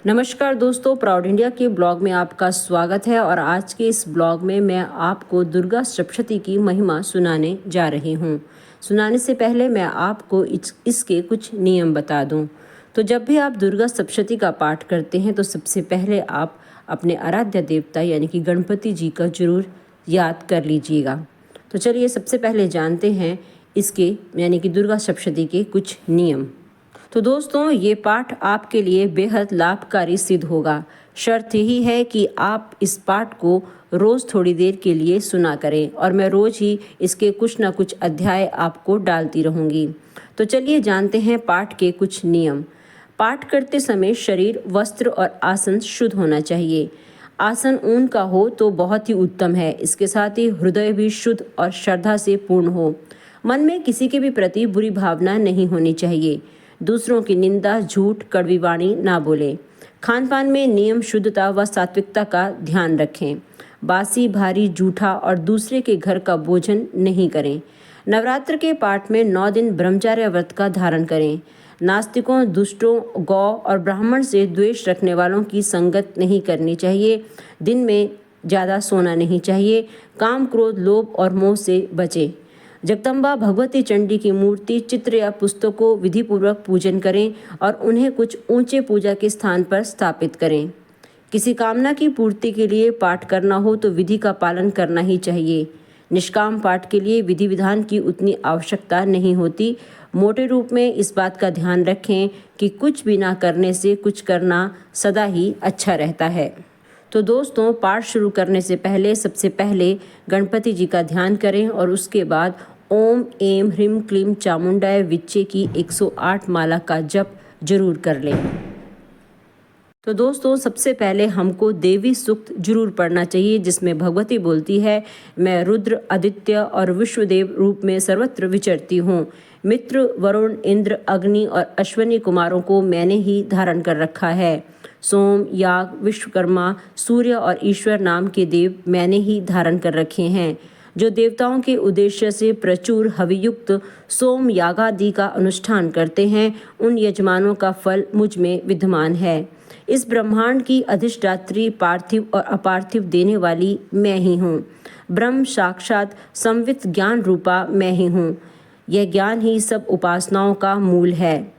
नमस्कार दोस्तों, proud India के ब्लॉग में आपका स्वागत है। और आज के इस ब्लॉग में मैं आपको दुर्गा सप्तशती की महिमा सुनाने जा रही हूँ। सुनाने से पहले मैं आपको इसके कुछ नियम बता दूँ। तो जब भी आप दुर्गा सप्तशती का पाठ करते हैं तो सबसे पहले आप अपने आराध्य देवता यानी कि गणपति जी का जरूर याद कर लीजिएगा। तो चलिए सबसे पहले जानते हैं इसके यानी कि दुर्गा सप्तशती के कुछ नियम। तो दोस्तों, ये पाठ आपके लिए बेहद लाभकारी सिद्ध होगा। शर्त यही है कि आप इस पाठ को रोज़ थोड़ी देर के लिए सुना करें और मैं रोज़ ही इसके कुछ ना कुछ अध्याय आपको डालती रहूँगी। तो चलिए जानते हैं पाठ के कुछ नियम। पाठ करते समय शरीर, वस्त्र और आसन शुद्ध होना चाहिए। आसन ऊन का हो तो बहुत ही उत्तम है। इसके साथ ही हृदय भी शुद्ध और श्रद्धा से पूर्ण हो। मन में किसी के भी प्रति बुरी भावना नहीं होनी चाहिए। दूसरों की निंदा, झूठ, कड़वी वाणी ना बोलें। खान पान में नियम, शुद्धता व सात्विकता का ध्यान रखें। बासी, भारी, जूठा और दूसरे के घर का भोजन नहीं करें। नवरात्र के पाठ में 9 दिन ब्रह्मचर्य व्रत का धारण करें। नास्तिकों, दुष्टों, गौ और ब्राह्मण से द्वेष रखने वालों की संगत नहीं करनी चाहिए। दिन में ज़्यादा सोना नहीं चाहिए। काम, क्रोध, लोभ और मोह से बचें। जगदम्बा भगवती चंडी की मूर्ति, चित्र या पुस्तकों विधिपूर्वक पूजन करें और उन्हें कुछ ऊंचे पूजा के स्थान पर स्थापित करें। किसी कामना की पूर्ति के लिए पाठ करना हो तो विधि का पालन करना ही चाहिए। निष्काम पाठ के लिए विधि विधान की उतनी आवश्यकता नहीं होती। मोटे रूप में इस बात का ध्यान रखें कि कुछ भी ना करने से कुछ करना सदा ही अच्छा रहता है। तो दोस्तों, पाठ शुरू करने से पहले सबसे पहले गणपति जी का ध्यान करें और उसके बाद ओम ऐं ह्रीं क्लीं चामुंडाय विच्चे की 108 माला का जप जरूर कर लें। तो दोस्तों, सबसे पहले हमको देवी सूक्त जरूर पढ़ना चाहिए, जिसमें भगवती बोलती है, मैं रुद्र, आदित्य और विश्वदेव रूप में सर्वत्र विचरती हूँ। मित्र, वरुण, इंद्र, अग्नि और अश्विनी कुमारों को मैंने ही धारण कर रखा है। सोम, याग, विश्वकर्मा, सूर्य और ईश्वर नाम के देव मैंने ही धारण कर रखे हैं। जो देवताओं के उद्देश्य से प्रचुर हवियुक्त सोम यागादि का अनुष्ठान करते हैं, उन यजमानों का फल मुझ में विद्यमान है। इस ब्रह्मांड की अधिष्ठात्री, पार्थिव और अपार्थिव देने वाली मैं ही हूँ। ब्रह्म साक्षात संवित ज्ञान रूपा मैं ही हूँ। यह ज्ञान ही सब उपासनाओं का मूल है।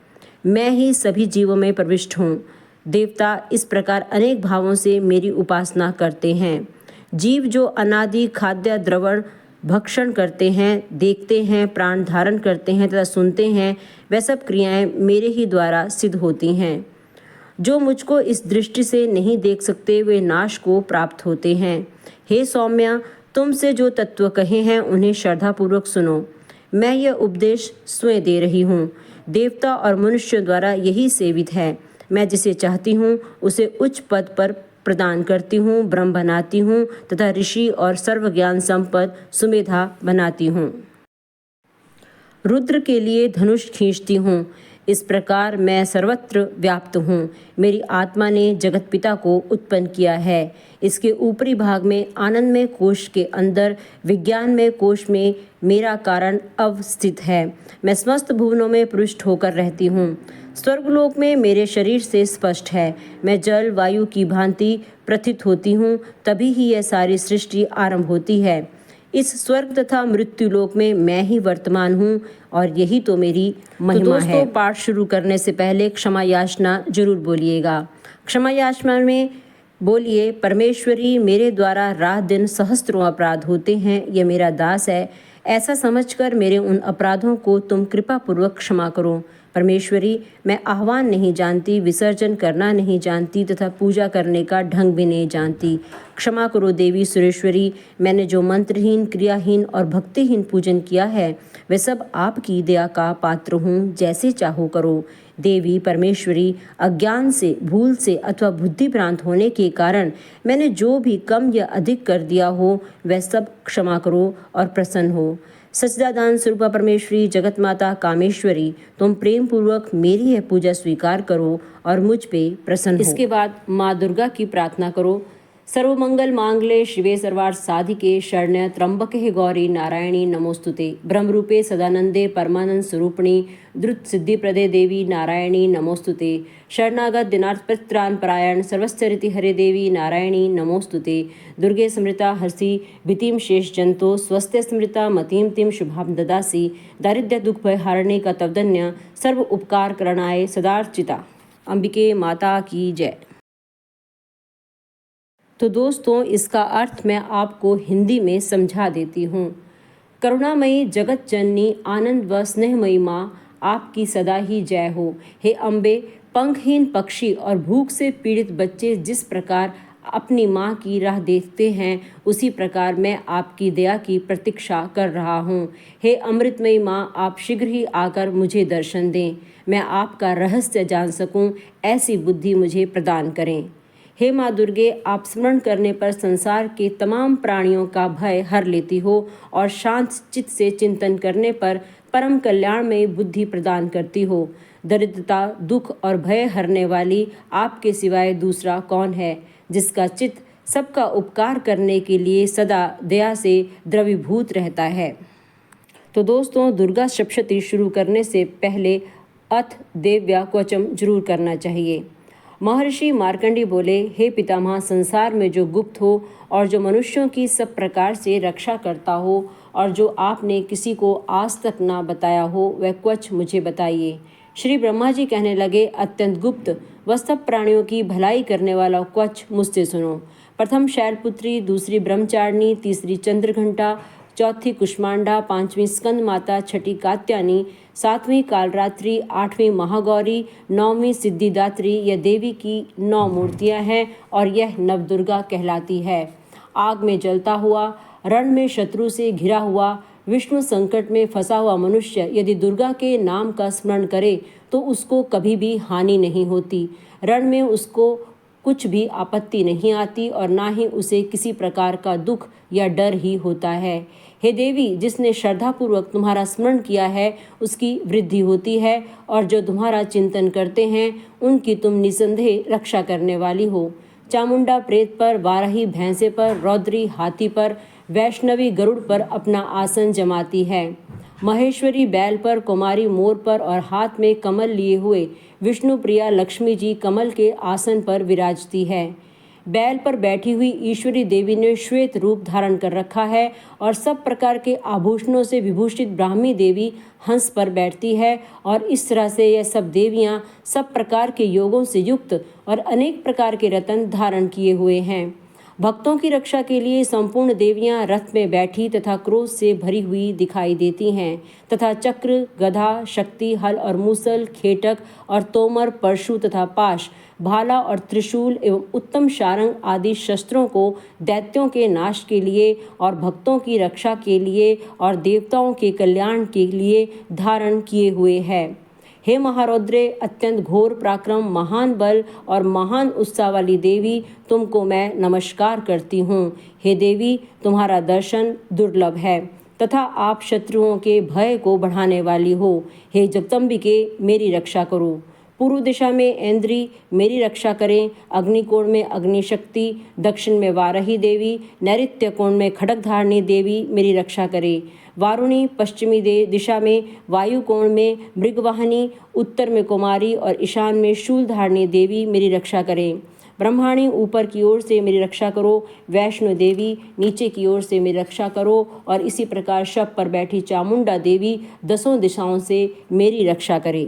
मैं ही सभी जीवों में प्रविष्ट हूँ। देवता इस प्रकार अनेक भावों से मेरी उपासना करते हैं। जीव जो अनादि खाद्य द्रवण भक्षण करते हैं, देखते हैं, प्राण धारण करते हैं तथा सुनते हैं, वह सब क्रियाएं मेरे ही द्वारा सिद्ध होती हैं। जो मुझको इस दृष्टि से नहीं देख सकते वे नाश को प्राप्त होते हैं। हे सौम्या, तुमसे जो तत्व कहे हैं उन्हें श्रद्धापूर्वक सुनो। मैं यह उपदेश स्वयं दे रही हूँ। देवता और मनुष्य द्वारा यही सेवित है। मैं जिसे चाहती हूँ उसे उच्च पद पर प्रदान करती हूँ, ब्रह्म बनाती हूँ तथा ऋषि और सर्वज्ञान संपद सुमेधा बनाती हूँ। रुद्र के लिए धनुष खींचती हूँ। इस प्रकार मैं सर्वत्र व्याप्त हूँ। मेरी आत्मा ने जगत पिता को उत्पन्न किया है। इसके ऊपरी भाग में आनंदमय कोश के अंदर विज्ञानमय कोश में मेरा कारण अवस्थित है। मैं समस्त भुवनों में पृष्ठ होकर रहती हूँ। स्वर्गलोक में मेरे शरीर से स्पष्ट है। मैं जल वायु की भांति प्रथित होती हूँ, तभी ही यह सारी सृष्टि आरंभ होती है। इस स्वर्ग तथा मृत्यु लोक में मैं ही वर्तमान हूँ और यही तो मेरी महिमा है। पाठ शुरू करने से पहले क्षमा याचना जरूर बोलिएगा। क्षमा याचना में बोलिए, परमेश्वरी, मेरे द्वारा रात दिन सहस्त्रों अपराध होते हैं। यह मेरा दास है। ऐसा समझकर मेरे उन अपराधों को तुम कृपा पूर्वक क्षमा करो। परमेश्वरी, मैं आह्वान नहीं जानती, विसर्जन करना नहीं जानती तथा पूजा करने का ढंग भी नहीं जानती। क्षमा करो देवी सुरेश्वरी, मैंने जो मंत्रहीन, क्रियाहीन और भक्तिहीन पूजन किया है वह सब आपकी दया का पात्र हूँ। जैसे चाहो करो। देवी परमेश्वरी, अज्ञान से, भूल से अथवा बुद्धि भ्रांत होने के कारण मैंने जो भी कम या अधिक कर दिया हो वह सब क्षमा करो और प्रसन्न हो। सच्चिदानंद स्वरूपा परमेश्वरी, जगत माता कामेश्वरी, तुम प्रेम पूर्वक मेरी यह पूजा स्वीकार करो और मुझ पे प्रसन्न हो। इसके बाद माँ दुर्गा की प्रार्थना करो। सर्वमंगल मांगल्ये शिवे सर्वार्थ साधिके शरण्य त्र्यंबके गौरी नारायणी नमोस्तुते। ब्रह्मरूपे सदानंदे परमानंद स्वरूपिणी द्रुत सिद्धिप्रदे देवी नारायणी नमोस्तुते। शरणागत दिनार्थ परित्राण परायण सर्वस्यरिति हरे देवी नारायणी नमोस्तुते। दुर्गे स्मृता हर्षि भीतिम शेष जंतो स्वस्त्य स्मृता मतिम तिम शुभाम ददासी। दारिद्र्य दुख भय हारणे का तवदन्य सर्व उपकार करणाय सदार्चिता। अंबिके माता की जय। तो दोस्तों, इसका अर्थ मैं आपको हिंदी में समझा देती हूँ। करुणामयी जगत जननी आनंद व स्नेहमयी माँ, आपकी सदा ही जय हो। हे अम्बे, पंखहीन पक्षी और भूख से पीड़ित बच्चे जिस प्रकार अपनी माँ की राह देखते हैं, उसी प्रकार मैं आपकी दया की प्रतीक्षा कर रहा हूँ। हे अमृतमयी माँ, आप शीघ्र ही आकर मुझे दर्शन दें। मैं आपका रहस्य जान सकूँ, ऐसी बुद्धि मुझे प्रदान करें। हे माँ दुर्गे, आप स्मरण करने पर संसार के तमाम प्राणियों का भय हर लेती हो और शांत चित्त से चिंतन करने पर परम कल्याणमयी बुद्धि प्रदान करती हो। दरिद्रता, दुख और भय हरने वाली आपके सिवाय दूसरा कौन है, जिसका चित्त सबका उपकार करने के लिए सदा दया से द्रवीभूत रहता है। तो दोस्तों, दुर्गा सप्तशती शुरू करने से पहले अथ देव्या क्वचम जरूर करना चाहिए। महर्षि मार्कंडी बोले, हे पितामह, संसार में जो गुप्त हो और जो मनुष्यों की सब प्रकार से रक्षा करता हो और जो आपने किसी को आज तक ना बताया हो, वह क्वच मुझे बताइए। श्री ब्रह्मा जी कहने लगे, अत्यंत गुप्त व सब प्राणियों की भलाई करने वाला क्वच मुझसे सुनो। प्रथम शैलपुत्री, दूसरी ब्रह्मचारिणी, तीसरी चंद्रघंटा, चौथी कुष्मांडा, पांचवीं स्कंद माता, छठी कात्यायनी, सातवीं कालरात्रि, आठवीं महागौरी, नौवीं सिद्धिदात्री। यह देवी की 9 मूर्तियां हैं और यह नवदुर्गा कहलाती है। आग में जलता हुआ, रण में शत्रु से घिरा हुआ, विष्णु संकट में फंसा हुआ मनुष्य यदि दुर्गा के नाम का स्मरण करे तो उसको कभी भी हानि नहीं होती। रण में उसको कुछ भी आपत्ति नहीं आती और ना ही उसे किसी प्रकार का दुख या डर ही होता है। हे देवी, जिसने श्रद्धापूर्वक तुम्हारा स्मरण किया है उसकी वृद्धि होती है और जो तुम्हारा चिंतन करते हैं उनकी तुम निसंदेह रक्षा करने वाली हो। चामुंडा प्रेत पर, वाराही भैंसे पर, रौद्री हाथी पर, वैष्णवी गरुड़ पर अपना आसन जमाती है। महेश्वरी बैल पर, कुमारी मोर पर और हाथ में कमल लिए हुए विष्णु प्रिया लक्ष्मी जी कमल के आसन पर विराजती है। बैल पर बैठी हुई ईश्वरी देवी ने श्वेत रूप धारण कर रखा है और सब प्रकार के आभूषणों से विभूषित ब्राह्मी देवी हंस पर बैठती है और इस तरह से यह सब देवियां सब प्रकार के योगों से युक्त और अनेक प्रकार के रत्न धारण किए हुए हैं। भक्तों की रक्षा के लिए संपूर्ण देवियां रथ में बैठी तथा क्रोध से भरी हुई दिखाई देती हैं तथा चक्र, गधा, शक्ति, हल और मूसल, खेटक और तोमर, परशु तथा पाश, भाला और त्रिशूल एवं उत्तम शारंग आदि शस्त्रों को दैत्यों के नाश के लिए और भक्तों की रक्षा के लिए और देवताओं के कल्याण के लिए धारण किए हुए है। हे महारौद्रे, अत्यंत घोर पराक्रम, महान बल और महान उत्साह वाली देवी, तुमको मैं नमस्कार करती हूँ। हे देवी, तुम्हारा दर्शन दुर्लभ है तथा आप शत्रुओं के भय को बढ़ाने वाली हो। हे जगदम्बिके, मेरी रक्षा करो। पूर्व दिशा में ऐन्द्री मेरी रक्षा करें, अग्निकोण में अग्निशक्ति, दक्षिण में वाराही देवी, नैऋत्य कोण में खड्गधारिणी देवी मेरी रक्षा करें। वारुणी पश्चिमी दिशा में, वायु कोण में मृगवाहिनी, उत्तर में कुमारी और ईशान में शूलधारिणी देवी मेरी रक्षा करें। ब्रह्माणी ऊपर की ओर से मेरी रक्षा करो, वैष्णो देवी नीचे की ओर से मेरी रक्षा करो और इसी प्रकार शव पर बैठी चामुंडा देवी 10 दिशाओं से मेरी रक्षा करे।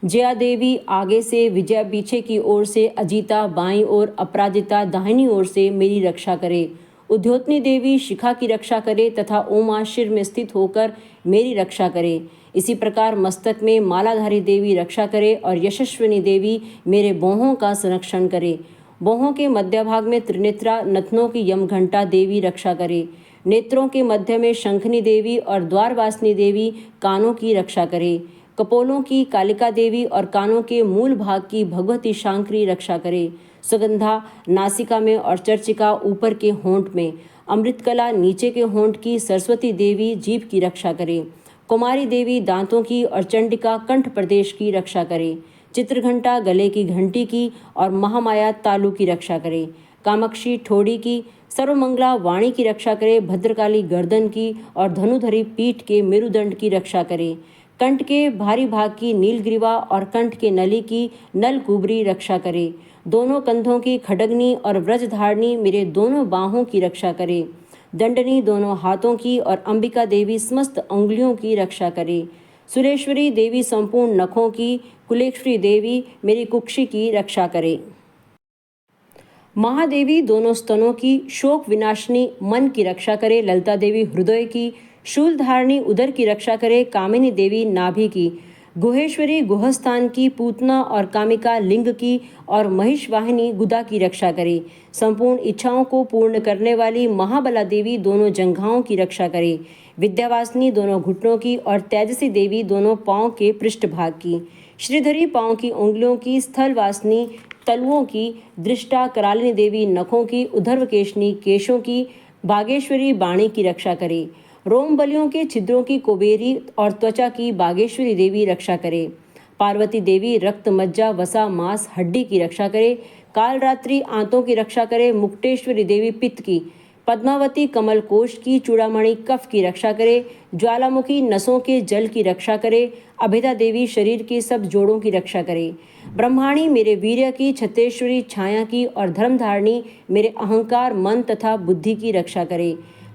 जया देवी आगे से, विजया पीछे की ओर से, अजीता बाईं ओर, अपराजिता दाहिनी ओर से मेरी रक्षा करे। उद्योतनी देवी शिखा की रक्षा करे तथा उमा शिर में स्थित होकर मेरी रक्षा करे। इसी प्रकार मस्तक में मालाधारी देवी रक्षा करे और यशस्विनी देवी मेरे बाहों का संरक्षण करे। बाहों के मध्य भाग में त्रिनेत्रा नथनों की यमघंटा देवी रक्षा करे। नेत्रों के मध्य में शंखनी देवी और द्वारवासिनी देवी कानों की रक्षा करे। कपोलों की कालिका देवी और कानों के मूल भाग की भगवती शांकरी रक्षा करे। सुगंधा नासिका में और चर्चिका ऊपर के होंठ में, अमृतकला नीचे के होंठ की सरस्वती देवी जीभ की रक्षा करे। कुमारी देवी दांतों की और चंडिका कंठ प्रदेश की रक्षा करे। चित्रघंटा गले की घंटी की और महामाया तालु की रक्षा करे। कामाक्षी ठोड़ी की, सर्वमंगला वाणी की रक्षा करे, भद्रकाली गर्दन की और धनुधरी पीठ के मेरुदंड की रक्षा करे, कंठ के भारी भाग की नीलग्रीवा और कंठ के नली की नलकुबरी रक्षा करे, दोनों कंधों की खडगनी और व्रजधारणी मेरे दोनों बाहों की रक्षा करे, दंडनी दोनों हाथों की और अंबिका देवी समस्त अंगुलियों की रक्षा करे, सुरेश्वरी देवी संपूर्ण नखों की, कुलेश्वरी देवी मेरी कुक्षी की रक्षा करे, महादेवी दोनों स्तनों की, शोक विनाशिनी मन की रक्षा करे, ललिता देवी हृदय की, शूलधारणी उदर की रक्षा करे, कामिनी देवी नाभि की, गुहेश्वरी गुहस्थान की, पूतना और कामिका लिंग की और महिषवाहिनी गुदा की रक्षा करे, संपूर्ण इच्छाओं को पूर्ण करने वाली महाबला देवी दोनों जंघाओं की रक्षा करे, विद्यावासिनी दोनों घुटनों की और तेजसी देवी दोनों पांव के पृष्ठभाग की, श्रीधरी पांव की उंगलियों की, स्थलवासिनी तलुओं की, दृष्टा करालिनी देवी नखों की, उधर्वकेशनी केशों की, बागेश्वरी बाणी की रक्षा करे, रोम बलियों के छिद्रों की कुबेरी और त्वचा की बागेश्वरी देवी रक्षा करे, पार्वती देवी रक्त मज्जा वसा मांस हड्डी की रक्षा करे, कालरात्रि आंतों की रक्षा करे, मुक्तेश्वरी देवी पित्त की, पद्मावती कमल कोश की, चूड़ामणि कफ की रक्षा करे, ज्वालामुखी नसों के जल की रक्षा करे, अभिधा देवी शरीर के सब जोड़ों की रक्षा करे, ब्रह्माणी मेरे वीर्य की, छत्तेश्वरी छाया की और धर्मधारिणी मेरे अहंकार मन तथा बुद्धि की रक्षा करे,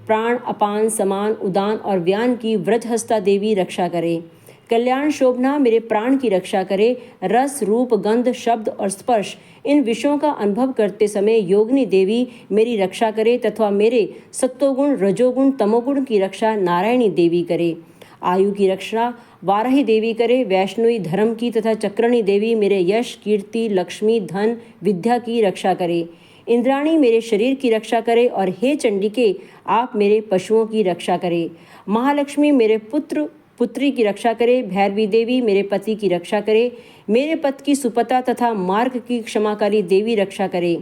प्राण अपान समान उदान और व्यान की व्रजहस्ता देवी रक्षा करे, कल्याण शोभना मेरे प्राण की रक्षा करे, रस रूप गंध शब्द और स्पर्श इन विषयों का अनुभव करते समय योगिनी देवी मेरी रक्षा करे तथा मेरे सत्वगुण रजोगुण तमोगुण की रक्षा नारायणी देवी करे, आयु की रक्षा वाराही देवी करे, वैष्णवी धर्म की तथा चक्रणी देवी मेरे यश कीर्ति लक्ष्मी धन विद्या की रक्षा करे, इंद्राणी मेरे शरीर की रक्षा करे और हे चंडिके आप मेरे पशुओं की रक्षा करे, महालक्ष्मी मेरे पुत्र पुत्री की रक्षा करे, भैरवी देवी मेरे पति की रक्षा करे, मेरे पति की सुपता तथा मार्ग की क्षमाकारी देवी रक्षा करे,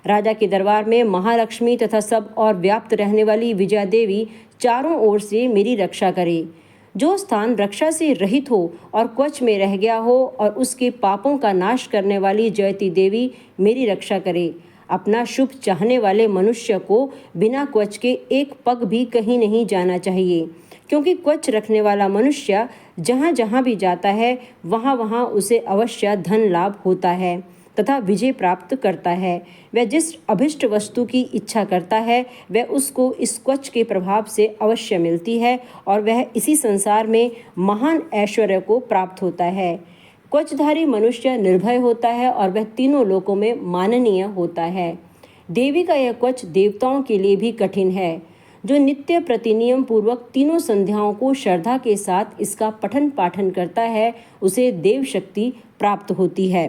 राजा के दरबार में महालक्ष्मी तथा सब और व्याप्त रहने वाली विजया देवी चारों ओर से मेरी रक्षा करे, जो स्थान रक्षा से रहित हो और क्वच में रह गया हो और उसके पापों का नाश करने वाली जयती देवी मेरी रक्षा करे, अपना शुभ चाहने वाले मनुष्य को बिना क्वच के एक पग भी कहीं नहीं जाना चाहिए, क्योंकि क्वच रखने वाला मनुष्य जहाँ जहाँ भी जाता है वहाँ वहाँ उसे अवश्य धन लाभ होता है तथा विजय प्राप्त करता है। वह जिस अभिष्ट वस्तु की इच्छा करता है वह उसको इस क्वच के प्रभाव से अवश्य मिलती है और वह इसी संसार में महान ऐश्वर्य को प्राप्त होता है। क्वचधारी मनुष्य निर्भय होता है और वह तीनों लोकों में माननीय होता है। देवी का यह क्वच देवताओं के लिए भी कठिन है। जो नित्य प्रतिनियम पूर्वक तीनों संध्याओं को श्रद्धा के साथ इसका पठन पाठन करता है उसे देव शक्ति प्राप्त होती है।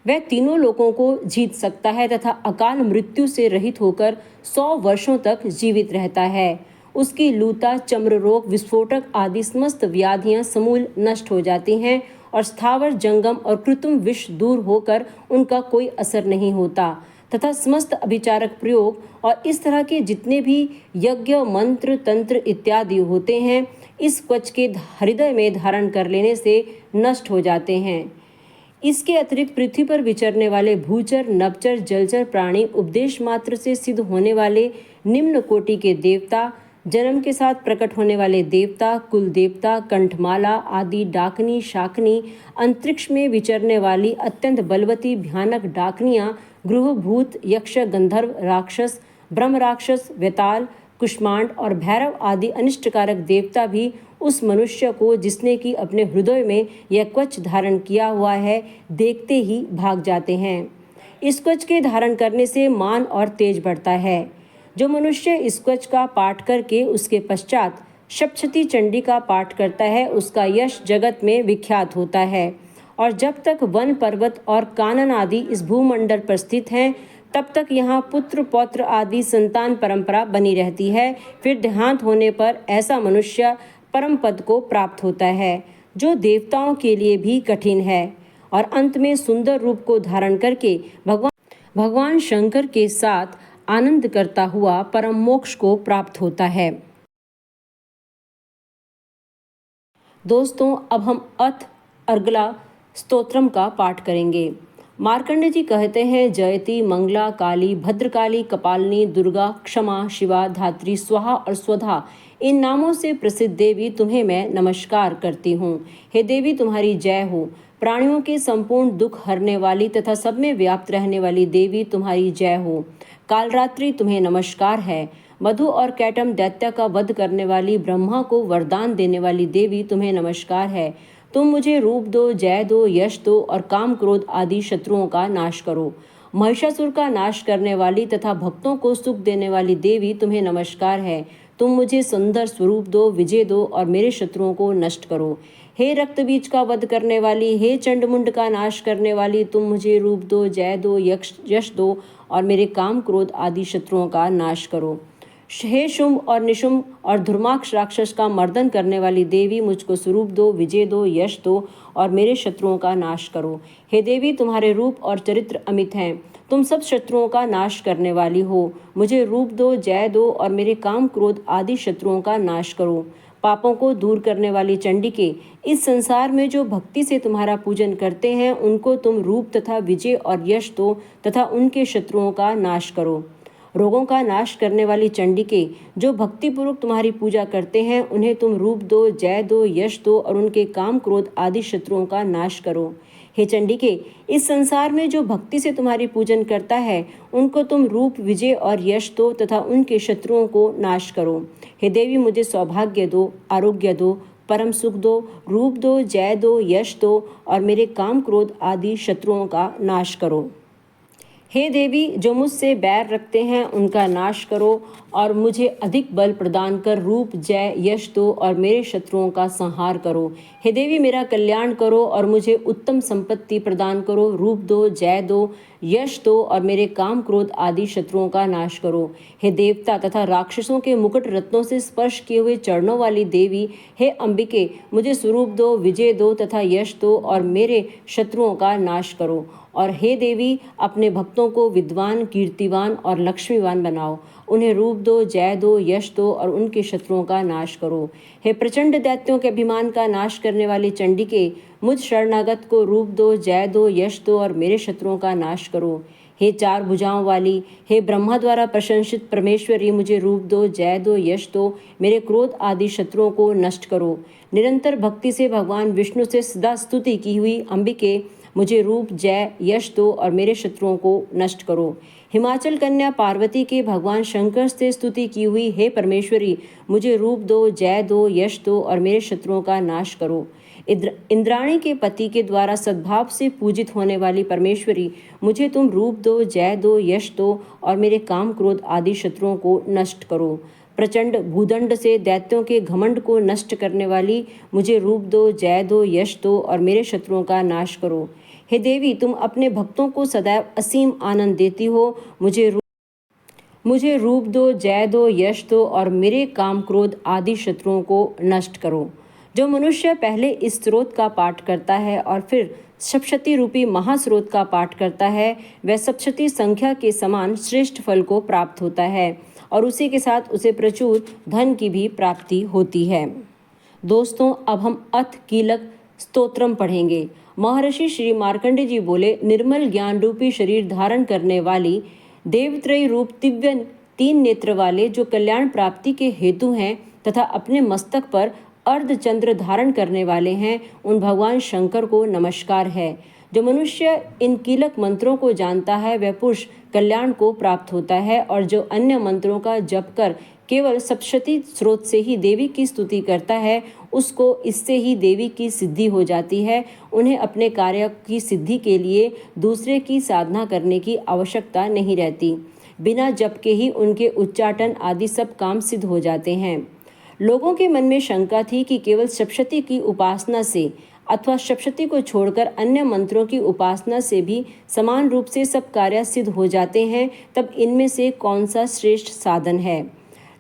वह तीनों लोकों को जीत सकता है तथा अकाल मृत्यु से रहित होकर 100 वर्षों तक जीवित रहता है। उसकी लूता चम्र रोग विस्फोटक आदि समस्त व्याधियां समूल नष्ट हो जाती हैं और स्थावर जंगम और कृत्रिम विष दूर होकर उनका कोई असर नहीं होता तथा समस्त अभिचारक प्रयोग और इस तरह के जितने भी यज्ञ मंत्र तंत्र इत्यादि होते हैं इस क्वच के हृदय में धारण कर लेने से नष्ट हो जाते हैं। इसके अतिरिक्त पृथ्वी पर विचरने वाले भूचर नभचर जलचर प्राणी उपदेश मात्र से सिद्ध होने वाले निम्न कोटि के देवता, जन्म के साथ प्रकट होने वाले देवता, कुल देवता, कंठमाला आदि डाकनी शाकनी, अंतरिक्ष में विचरने वाली अत्यंत बलवती भयानक डाकनियाँ, गृह भूत यक्ष गंधर्व राक्षस ब्रह्म राक्षस वेताल कुष्मांड और भैरव आदि अनिष्टकारक देवता भी उस मनुष्य को जिसने कि अपने हृदय में यह क्वच धारण किया हुआ है देखते ही भाग जाते हैं। इस क्वच के धारण करने से मान और तेज बढ़ता है। जो मनुष्य इस क्वच का पाठ करके उसके पश्चात सप्तशती चंडी का पाठ करता है उसका यश जगत में विख्यात होता है। और जब तक वन पर्वत और कानन आदि इस भूमंडल पर स्थित हैं तब तक यहाँ पुत्र पौत्र आदि संतान परंपरा बनी रहती है। फिर देहांत होने पर ऐसा मनुष्य परम पद को प्राप्त होता है जो देवताओं के लिए भी कठिन है और अंत में सुंदर रूप को धारण करके भगवान शंकर के साथ आनंद करता हुआ परम मोक्ष को प्राप्त होता है। दोस्तों अब हम अथ अर्गला स्तोत्रम का पाठ करेंगे। मार्कंड जी कहते हैं, जयति, मंगला, काली, भद्रकाली, कपालिनी, दुर्गा, क्षमा, शिवा, धात्री, स्वाहा और स्वधा, इन नामों से प्रसिद्ध देवी तुम्हें मैं नमस्कार करती हूँ। हे देवी, तुम्हारी जय हो। प्राणियों के संपूर्ण दुख हरने वाली तथा सब में व्याप्त रहने वाली देवी तुम्हारी जय हो। कालरात्रि, तुम्हें नमस्कार है। मधु और कैटम दैत्य का वध करने वाली, ब्रह्मा को वरदान देने वाली देवी तुम्हें नमस्कार है। तुम मुझे रूप दो, जय दो, यश दो और काम क्रोध आदि शत्रुओं का नाश करो। महिषासुर का नाश करने वाली तथा भक्तों को सुख देने वाली देवी तुम्हें नमस्कार है। तुम मुझे सुंदर स्वरूप दो, विजय दो और मेरे शत्रुओं को नष्ट करो। हे रक्त बीज का वध करने वाली, हे चंडमुंड का नाश करने वाली, तुम मुझे रूप दो, जय दो, यश दो और मेरे काम क्रोध आदि शत्रुओं का नाश करो। हे शुंभ और निशुंभ और धुर्माक्ष राक्षस का मर्दन करने वाली देवी, मुझको स्वरूप दो, विजय दो, यश दो और मेरे शत्रुओं का नाश करो। हे देवी, तुम्हारे रूप और चरित्र अमित हैं। तुम सब शत्रुओं का नाश करने वाली हो। मुझे रूप दो, जय दो और मेरे काम क्रोध आदि शत्रुओं का नाश करो। पापों को दूर करने वाली चंडिके, इस संसार में जो भक्ति से तुम्हारा पूजन करते हैं उनको तुम रूप तथा विजय और यश दो तथा उनके शत्रुओं का नाश करो। रोगों का नाश करने वाली चंडिके, जो भक्तिपूर्वक तुम्हारी पूजा करते हैं उन्हें तुम रूप दो, जय दो, यश दो और उनके काम क्रोध आदि शत्रुओं का नाश करो। हे चंडिके, इस संसार में जो भक्ति से तुम्हारी पूजन करता है उनको तुम रूप, विजय और यश दो तथा उनके शत्रुओं को नाश करो। हे देवी, मुझे सौभाग्य दो, आरोग्य दो, परम सुख दो, रूप दो, जय दो, यश दो और मेरे काम क्रोध आदि शत्रुओं का नाश करो। हे देवी, जो मुझसे बैर रखते हैं उनका नाश करो और मुझे अधिक बल प्रदान कर रूप, जय, यश दो और मेरे शत्रुओं का संहार करो। हे देवी, मेरा कल्याण करो और मुझे उत्तम संपत्ति प्रदान करो। रूप दो, जय दो, यश दो और मेरे काम क्रोध आदि शत्रुओं का नाश करो। हे देवता तथा राक्षसों के मुकुट रत्नों से स्पर्श किए हुए चरणों वाली देवी, हे अंबिके, मुझे स्वरूप दो, विजय दो तथा यश दो और मेरे शत्रुओं का नाश करो। और हे देवी, अपने भक्तों को विद्वान, कीर्तिवान और लक्ष्मीवान बनाओ। उन्हें रूप दो, जय दो, यश दो और उनके शत्रुओं का नाश करो। हे प्रचंड दैत्यों के अभिमान का नाश करने वाली चंडिके, मुझ शरणागत को रूप दो, जय दो, यश दो और मेरे शत्रुओं का नाश करो। हे चार भुजाओं वाली, हे ब्रह्मा द्वारा प्रशंसित परमेश्वरी, मुझे रूप दो, जय दो, यश दो, मेरे क्रोध आदि शत्रुओं को नष्ट करो। निरंतर भक्ति से भगवान विष्णु से सदा स्तुति की हुई अंबिके, मुझे रूप, जय, यश दो और मेरे शत्रुओं को नष्ट करो। हिमाचल कन्या पार्वती के भगवान शंकर से स्तुति की हुई हे परमेश्वरी, मुझे रूप दो, जय दो, यश दो और मेरे शत्रुओं का नाश करो। इंद्राणी के पति के द्वारा सद्भाव से पूजित होने वाली परमेश्वरी, मुझे तुम रूप दो, जय दो, यश दो और मेरे काम क्रोध आदि शत्रुओं को नष्ट करो। प्रचंड भूदंड से दैत्यों के घमंड को नष्ट करने वाली, मुझे रूप दो, जय दो, यश दो और मेरे शत्रुओं का नाश करो। हे देवी, तुम अपने भक्तों को सदैव असीम आनंद देती हो। मुझे रूप दो, जय दो, यश दो और मेरे काम क्रोध आदि शत्रुओं को नष्ट करो। जो मनुष्य पहले इस स्रोत का पाठ करता है और फिर सप्तशती रूपी महास्रोत का पाठ करता है, वह सप्तशती संख्या के समान श्रेष्ठ फल को प्राप्त होता है और उसी के साथ उसे प्रचुर धन की भी प्राप्ति होती है। दोस्तों, अब हम अथ कीलक स्तोत्रम पढ़ेंगे। महर्षि श्री मार्कंडेय जी बोले, निर्मल ज्ञान रूपी शरीर धारण करने वाली, देवत्रयी रूप दिव्य 3 नेत्र वाले, जो कल्याण प्राप्ति के हेतु हैं तथा अपने मस्तक पर अर्धचंद्र धारण करने वाले हैं, उन भगवान शंकर को नमस्कार है। जो मनुष्य इन कीलक मंत्रों को जानता है वह पुरुष कल्याण को प्राप्त होता है और जो अन्य मंत्रों का जप कर केवल सप्तशती स्रोत से ही देवी की स्तुति करता है, उसको इससे ही देवी की सिद्धि हो जाती है। उन्हें अपने कार्य की सिद्धि के लिए दूसरे की साधना करने की आवश्यकता नहीं रहती। बिना जप के ही उनके उच्चाटन आदि सब काम सिद्ध हो जाते हैं। लोगों के मन में शंका थी कि केवल सप्तशती की उपासना से अथवा सप्तशती को छोड़कर अन्य मंत्रों की उपासना से भी समान रूप से सब कार्य सिद्ध हो जाते हैं, तब इनमें से कौन सा श्रेष्ठ साधन है।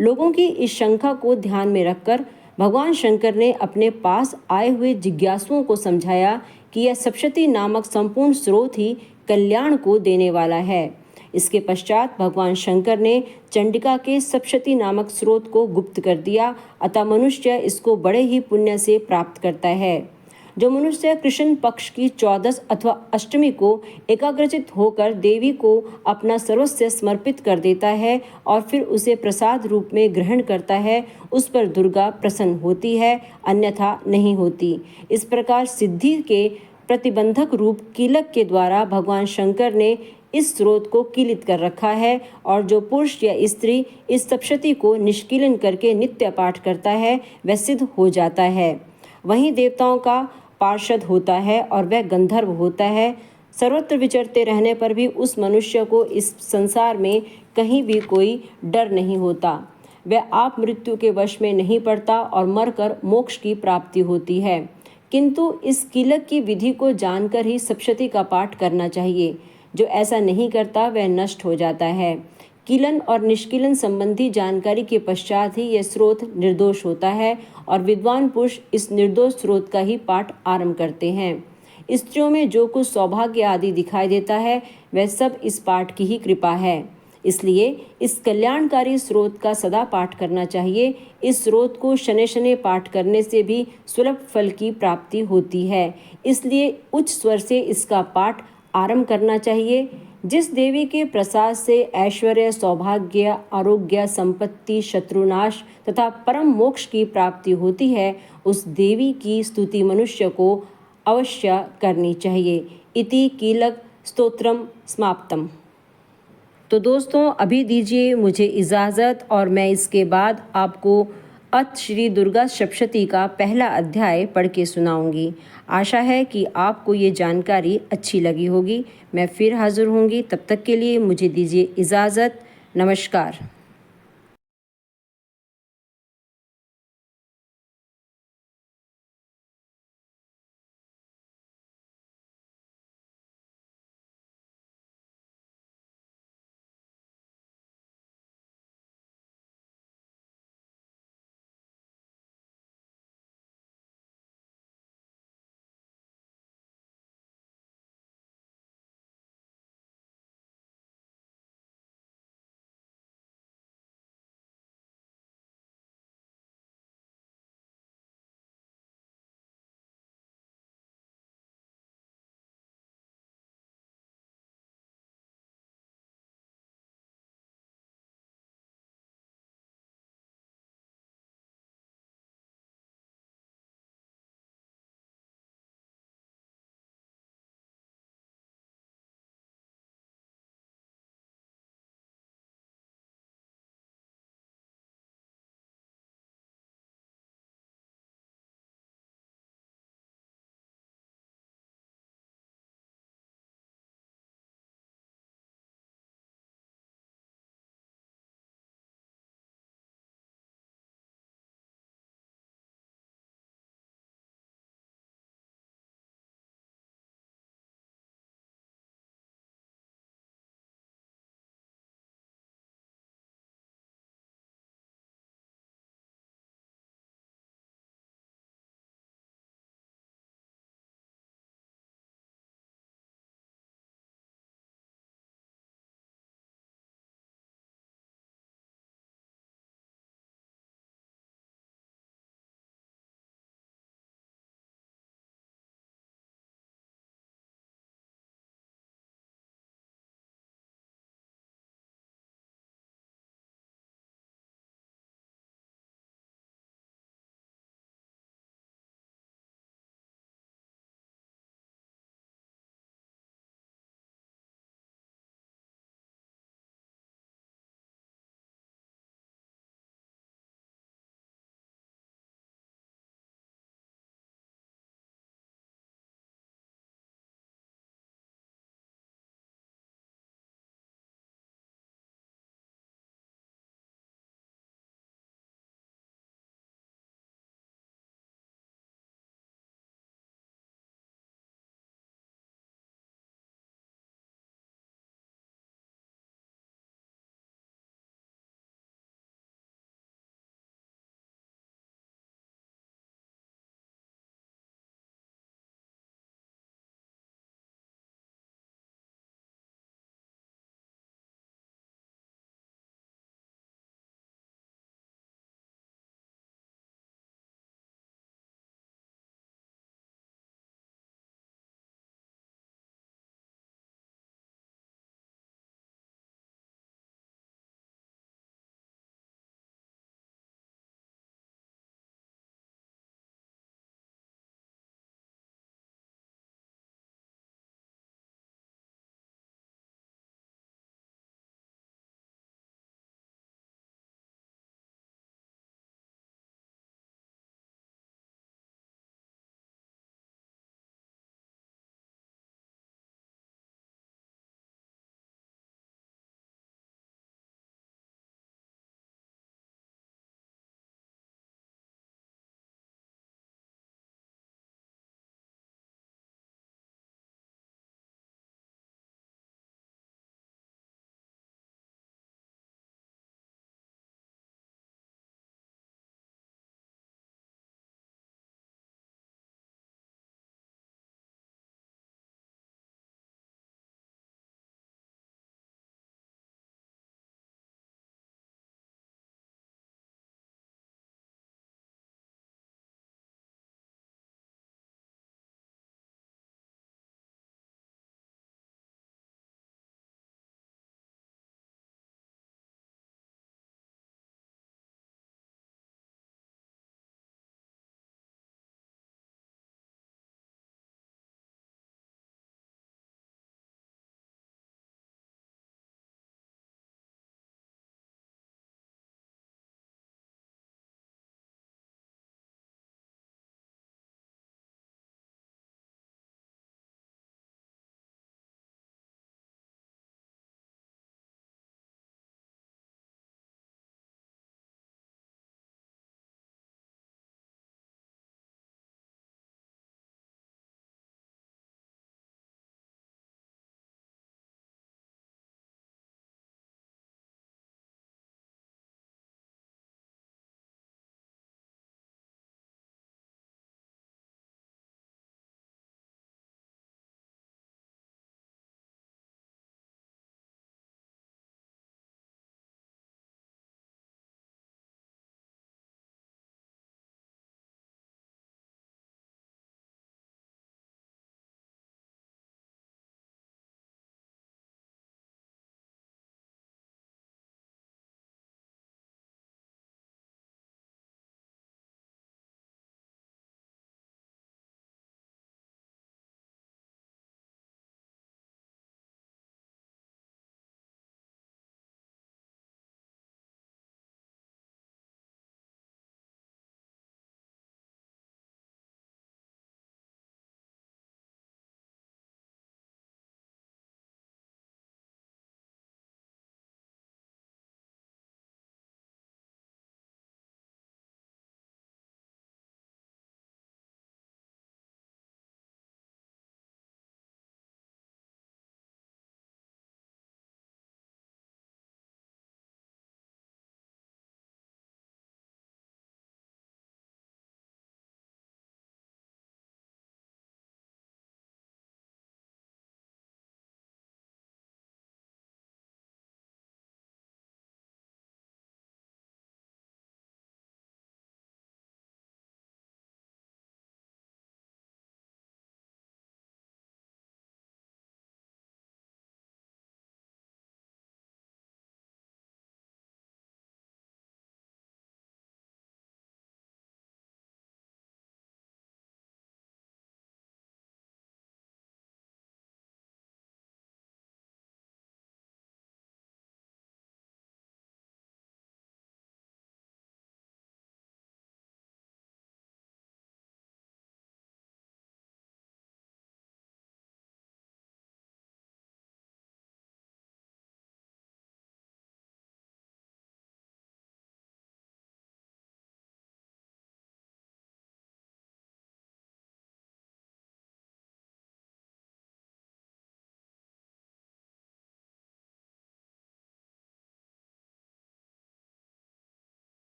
लोगों की इस शंका को ध्यान में रखकर भगवान शंकर ने अपने पास आए हुए जिज्ञासुओं को समझाया कि यह सप्तशती नामक संपूर्ण स्रोत ही कल्याण को देने वाला है। इसके पश्चात भगवान शंकर ने चंडिका के सप्तशती नामक स्रोत को गुप्त कर दिया, अतः मनुष्य इसको बड़े ही पुण्य से प्राप्त करता है। जो मनुष्य कृष्ण पक्ष की 14 अथवा अष्टमी को एकाग्रचित होकर देवी को अपना सर्वस्व समर्पित कर देता है और फिर उसे प्रसाद रूप में ग्रहण करता है, उस पर दुर्गा प्रसन्न होती है, अन्यथा नहीं होती। इस प्रकार सिद्धि के प्रतिबंधक रूप कीलक के द्वारा भगवान शंकर ने इस स्रोत को कीलित कर रखा है और जो पुरुष या स्त्री इस सप्तशती को निष्कीलन करके नित्य पाठ करता है वह सिद्ध हो जाता है। वहीं देवताओं का पार्षद होता है और वह गंधर्व होता है। सर्वत्र विचरते रहने पर भी उस मनुष्य को इस संसार में कहीं भी कोई डर नहीं होता। वह आप मृत्यु के वश में नहीं पड़ता और मरकर मोक्ष की प्राप्ति होती है। किंतु इस कीलक की विधि को जानकर ही सप्तशती का पाठ करना चाहिए। जो ऐसा नहीं करता वह नष्ट हो जाता है। कीलन और निष्कीलन संबंधी जानकारी के पश्चात ही यह स्रोत निर्दोष होता है और विद्वान पुरुष इस निर्दोष स्रोत का ही पाठ आरंभ करते हैं। स्त्रियों में जो कुछ सौभाग्य आदि दिखाई देता है वह सब इस पाठ की ही कृपा है। इसलिए इस कल्याणकारी स्रोत का सदा पाठ करना चाहिए। इस स्रोत को शनै शनै पाठ करने से भी सुलभ फल की प्राप्ति होती है। इसलिए उच्च स्वर से इसका पाठ आरंभ करना चाहिए। जिस देवी के प्रसाद से ऐश्वर्य, सौभाग्य, आरोग्य, संपत्ति, शत्रुनाश तथा परम मोक्ष की प्राप्ति होती है, उस देवी की स्तुति मनुष्य को अवश्य करनी चाहिए। इति कीलक स्तोत्रम समाप्तम। तो दोस्तों अभी दीजिए मुझे इजाज़त और मैं इसके बाद आपको अथ श्री दुर्गा सप्तशती का पहला अध्याय पढ़ के सुनाऊंगी। आशा है कि आपको ये जानकारी अच्छी लगी होगी। मैं फिर हाजिर होंगी, तब तक के लिए मुझे दीजिए इजाज़त। नमस्कार।